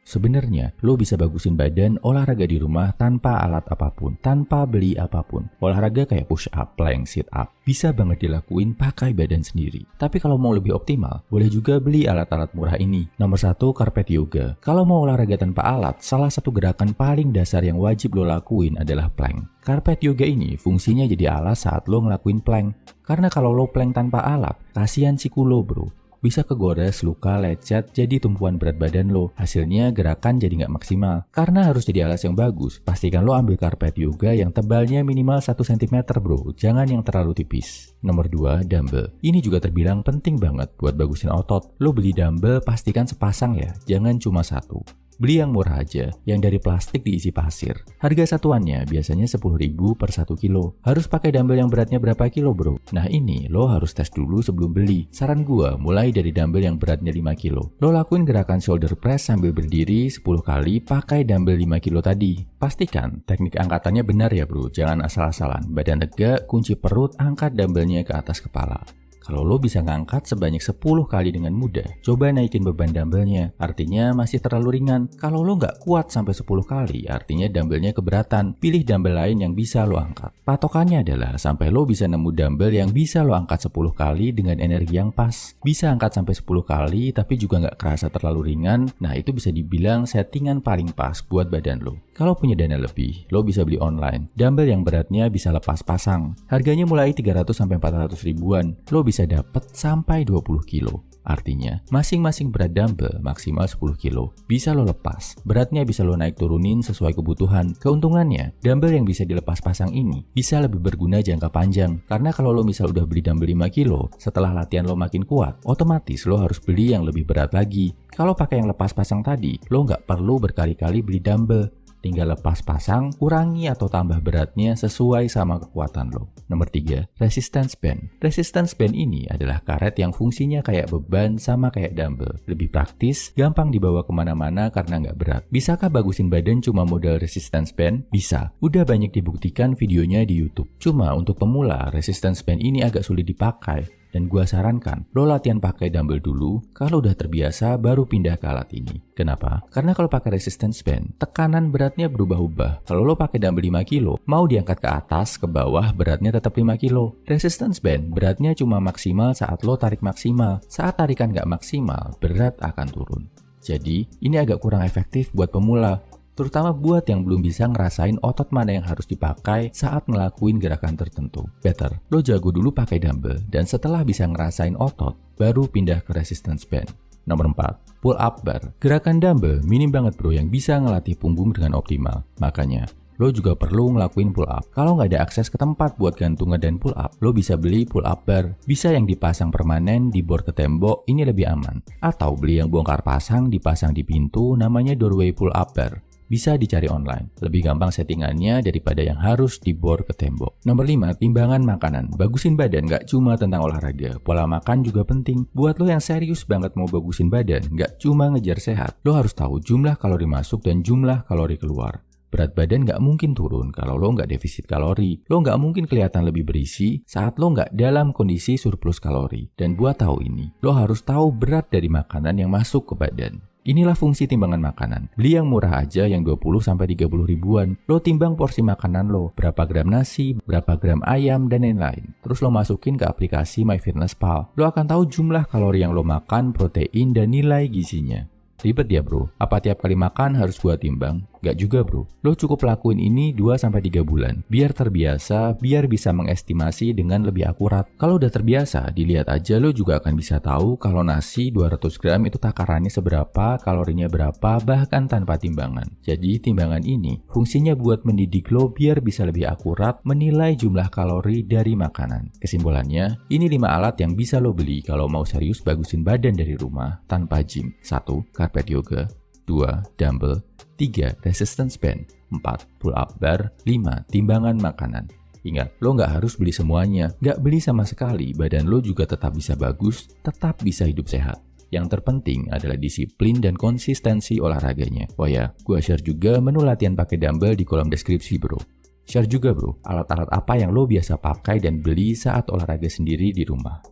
Sebenarnya, lo bisa bagusin badan olahraga di rumah tanpa alat apapun, tanpa beli apapun. Olahraga kayak push up, plank, sit up, bisa banget dilakuin pakai badan sendiri. Tapi kalau mau lebih optimal, boleh juga beli alat-alat murah ini. Nomor 1, karpet yoga. Kalau mau olahraga tanpa alat, salah satu gerakan paling dasar yang wajib lo lakuin adalah plank. Karpet yoga ini fungsinya jadi alas saat lo ngelakuin plank. Karena kalau lo plank tanpa alat, kasihan siku lo bro. Bisa kegores, luka, lecet, jadi tumpuan berat badan lo. Hasilnya gerakan jadi nggak maksimal. Karena harus jadi alas yang bagus, pastikan lo ambil karpet yoga yang tebalnya minimal 1 cm bro, jangan yang terlalu tipis. Nomor 2, dumbbell. Ini juga terbilang penting banget buat bagusin otot. Lo beli dumbbell pastikan sepasang ya, jangan cuma satu. Beli yang murah aja, yang dari plastik diisi pasir. Harga satuannya biasanya 10.000 per 1 kilo. Harus pakai dumbbell yang beratnya berapa kilo bro? Nah ini lo harus tes dulu sebelum beli. Saran gua mulai dari dumbbell yang beratnya 5 kilo. Lo lakuin gerakan shoulder press sambil berdiri 10 kali pakai dumbbell 5 kilo tadi. Pastikan teknik angkatannya benar ya bro, jangan asal-asalan. Badan tegak, kunci perut, angkat dumbbellnya ke atas kepala. Kalau lo bisa ngangkat sebanyak 10 kali dengan mudah, coba naikin beban dumbbellnya, artinya masih terlalu ringan. Kalau lo nggak kuat sampai 10 kali, artinya dumbbellnya keberatan. Pilih dumbbell lain yang bisa lo angkat. Patokannya adalah sampai lo bisa nemu dumbbell yang bisa lo angkat 10 kali dengan energi yang pas. Bisa angkat sampai 10 kali tapi juga nggak kerasa terlalu ringan, nah itu bisa dibilang settingan paling pas buat badan lo. Kalau punya dana lebih, lo bisa beli online. Dumbbell yang beratnya bisa lepas pasang. Harganya mulai 300-400 ribuan. Lo bisa dapat sampai 20 kilo. Artinya, masing-masing berat dumbbell maksimal 10 kilo. Bisa lo lepas. Beratnya bisa lo naik turunin sesuai kebutuhan. Keuntungannya, dumbbell yang bisa dilepas pasang ini bisa lebih berguna jangka panjang. Karena kalau lo misal udah beli dumbbell 5 kilo, setelah latihan lo makin kuat, otomatis lo harus beli yang lebih berat lagi. Kalau pakai yang lepas pasang tadi, lo nggak perlu berkali-kali beli dumbbell. Tinggal lepas pasang, kurangi atau tambah beratnya sesuai sama kekuatan lo. Nomor 3, resistance band. Resistance band ini adalah karet yang fungsinya kayak beban sama kayak dumbbell. Lebih praktis, gampang dibawa kemana-mana karena nggak berat. Bisakah bagusin badan cuma modal resistance band? Bisa. Udah banyak dibuktikan videonya di YouTube. Cuma untuk pemula, resistance band ini agak sulit dipakai. Dan gua sarankan, lo latihan pakai dumbbell dulu, kalau udah terbiasa baru pindah ke alat ini. Kenapa? Karena kalau pakai resistance band, tekanan beratnya berubah-ubah. Kalau lo pakai dumbbell 5 kilo, mau diangkat ke atas, ke bawah, beratnya tetap 5 kilo. Resistance band, beratnya cuma maksimal saat lo tarik maksimal. Saat tarikan nggak maksimal, berat akan turun. Jadi, ini agak kurang efektif buat pemula. Terutama buat yang belum bisa ngerasain otot mana yang harus dipakai saat ngelakuin gerakan tertentu. Better, lo jago dulu pakai dumbbell, dan setelah bisa ngerasain otot, baru pindah ke resistance band. Nomor 4, pull up bar. Gerakan dumbbell minim banget bro yang bisa ngelatih punggung dengan optimal. Makanya, lo juga perlu ngelakuin pull up. Kalau nggak ada akses ke tempat buat gantungan dan pull up, lo bisa beli pull up bar. Bisa yang dipasang permanen di bor ke tembok, ini lebih aman. Atau beli yang bongkar pasang, dipasang di pintu, namanya doorway pull up bar. Bisa dicari online. Lebih gampang settingannya daripada yang harus dibor ke tembok. Nomor 5, timbangan makanan. Bagusin badan nggak cuma tentang olahraga. Pola makan juga penting. Buat lo yang serius banget mau bagusin badan, nggak cuma ngejar sehat. Lo harus tahu jumlah kalori masuk dan jumlah kalori keluar. Berat badan nggak mungkin turun kalau lo nggak defisit kalori. Lo nggak mungkin kelihatan lebih berisi saat lo nggak dalam kondisi surplus kalori. Dan buat tahu ini, lo harus tahu berat dari makanan yang masuk ke badan. Inilah fungsi timbangan makanan. Beli yang murah aja yang 20-30 ribuan. Lo timbang porsi makanan lo, berapa gram nasi, berapa gram ayam, dan lain-lain. Terus lo masukin ke aplikasi MyFitnessPal. Lo akan tahu jumlah kalori yang lo makan, protein, dan nilai gizinya. Ribet ya bro, apa tiap kali makan harus gua timbang? Gak juga bro, lo cukup lakuin ini 2-3 bulan. Biar terbiasa, biar bisa mengestimasi dengan lebih akurat. Kalau udah terbiasa, dilihat aja lo juga akan bisa tahu kalau nasi 200 gram itu takarannya seberapa, kalorinya berapa, bahkan tanpa timbangan. Jadi timbangan ini fungsinya buat mendidik lo biar bisa lebih akurat menilai jumlah kalori dari makanan. Kesimpulannya, ini 5 alat yang bisa lo beli kalau mau serius bagusin badan dari rumah tanpa gym. 1. Karpet yoga. 2. Dumbbell. 3. Resistance band. 4. Pull up bar. 5. Timbangan makanan. Ingat, lo nggak harus beli semuanya. Nggak beli sama sekali, badan lo juga tetap bisa bagus, tetap bisa hidup sehat. Yang terpenting adalah disiplin dan konsistensi olahraganya. Oh ya, gua share juga menu latihan pakai dumbbell di kolom deskripsi bro. Share juga bro, alat-alat apa yang lo biasa pakai dan beli saat olahraga sendiri di rumah.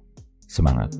Semangat!